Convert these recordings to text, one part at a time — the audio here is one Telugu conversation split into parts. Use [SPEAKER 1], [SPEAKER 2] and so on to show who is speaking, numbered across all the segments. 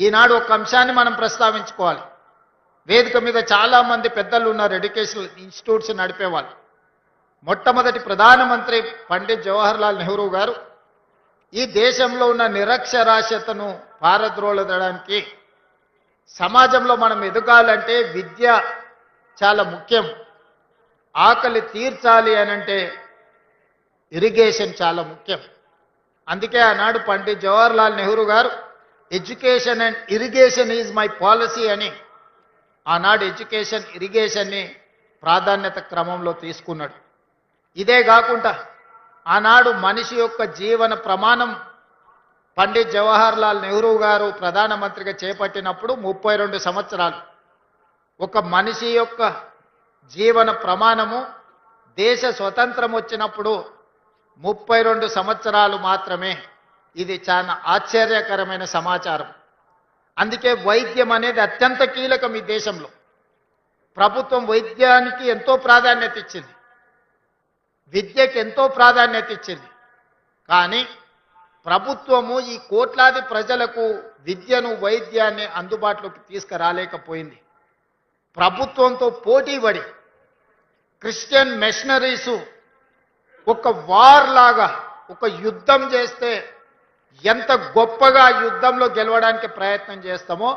[SPEAKER 1] ఈనాడు ఒక అంశాన్ని మనం ప్రస్తావించుకోవాలి. వేదిక మీద చాలా మంది పెద్దలు ఉన్నారు, ఎడ్యుకేషనల్ ఇన్స్టిట్యూట్స్ నడిపేవాళ్ళు. మొట్టమొదటి ప్రధానమంత్రి పండిత్ జవహర్లాల్ నెహ్రూ గారు ఈ దేశంలో ఉన్న నిరక్షరాస్యతను పారద్రోలడానికి, సమాజంలో మనం ఎదగాలంటే విద్య చాలా ముఖ్యం, ఆకలి తీర్చాలి అనంటే ఇరిగేషన్ చాలా ముఖ్యం. అందుకే ఆనాడు పండిత్ జవహర్లాల్ నెహ్రూ గారు education and irrigation is my policy అని ఆనాడు ఎడ్యుకేషన్ ఇరిగేషన్ని ప్రాధాన్యత క్రమంలో తీసుకున్నాడు. ఇదే కాకుండా ఆనాడు మనిషి యొక్క జీవన ప్రమాణం పండిత్ జవహర్లాల్ నెహ్రూ గారు ప్రధానమంత్రిగా చేపట్టినప్పుడు 32 సంవత్సరాలు. ఒక మనిషి యొక్క జీవన ప్రమాణము దేశ స్వతంత్రం వచ్చినప్పుడు 32 సంవత్సరాలు మాత్రమే. ఇది చాలా ఆశ్చర్యకరమైన సమాచారం. అందుకే వైద్యం అనేది అత్యంత కీలకం. ఈ దేశంలో ప్రభుత్వం వైద్యానికి ఎంతో ప్రాధాన్యత ఇచ్చింది, విద్యకి ఎంతో ప్రాధాన్యత ఇచ్చింది. కానీ ప్రభుత్వము ఈ కోట్లాది ప్రజలకు విద్యను, వైద్యాన్ని అందుబాటులోకి తీసుకురాలేకపోయింది. ప్రభుత్వంతో పోటీపడి క్రిస్టియన్ మిషనరీసు ఒక వార్ లాగా ఒక యుద్ధం చేస్తే ఎంత గొప్పగా యుద్ధంలో గెలవడానికి ప్రయత్నం చేస్తామో,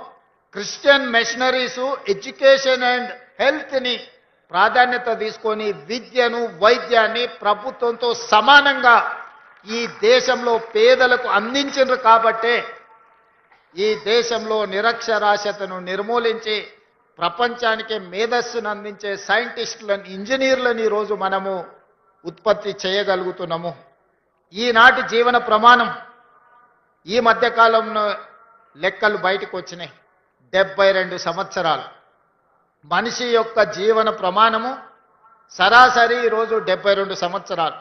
[SPEAKER 1] క్రిస్టియన్ మిషనరీసు ఎడ్యుకేషన్ అండ్ హెల్త్ని ప్రాధాన్యత తీసుకొని విద్యను, వైద్యాన్ని ప్రభుత్వంతో సమానంగా ఈ దేశంలో పేదలకు అందించారు. కాబట్టే ఈ దేశంలో నిరక్షరాస్యతను నిర్మూలించి ప్రపంచానికి మేధస్సును అందించే సైంటిస్టులను, ఇంజనీర్లను ఈరోజు మనము ఉత్పత్తి చేయగలుగుతున్నాము. ఈనాటి జీవన ప్రమాణం ఈ మధ్యకాలంలో లెక్కలు బయటకు వచ్చినాయి. 72 సంవత్సరాలు మనిషి యొక్క జీవన ప్రమాణము సరాసరి ఈరోజు 72 సంవత్సరాలు.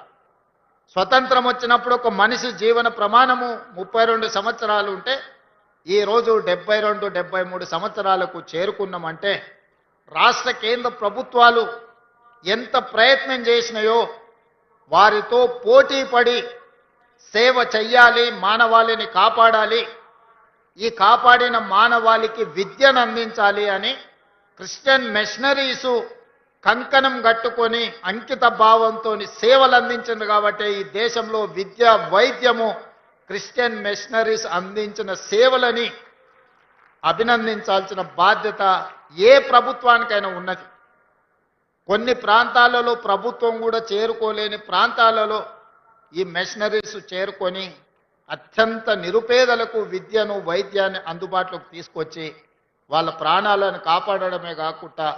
[SPEAKER 1] స్వతంత్రం వచ్చినప్పుడు ఒక మనిషి జీవన ప్రమాణము 32 సంవత్సరాలు ఉంటే ఈరోజు 72, 73 సంవత్సరాలకు చేరుకున్నామంటే రాష్ట్ర కేంద్ర ప్రభుత్వాలు ఎంత ప్రయత్నం చేసినాయో వారితో పోటీ పడి సేవ చెయ్యాలి, మానవాళిని కాపాడాలి, ఈ కాపాడిన మానవాళికి విద్యను అందించాలి అని క్రిస్టియన్ మిషనరీసు కంకణం కట్టుకొని అంకిత భావంతో సేవలు అందించింది. కాబట్టి ఈ దేశంలో విద్య, వైద్యము క్రిస్టియన్ మిషనరీస్ అందించిన సేవలని అభినందించాల్సిన బాధ్యత ఏ ప్రభుత్వానికైనా ఉన్నది. కొన్ని ప్రాంతాలలో ప్రభుత్వం కూడా చేరుకోలేని ప్రాంతాలలో ఈ మిషనరీస్ చేరుకొని అత్యంత నిరుపేదలకు విద్యను, వైద్యాన్ని అందుబాటులోకి తీసుకొచ్చి వాళ్ళ ప్రాణాలను కాపాడడమే కాకుండా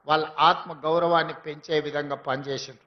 [SPEAKER 1] వాళ్ళ ఆత్మ గౌరవాన్ని పెంచే విధంగా పనిచేసింది.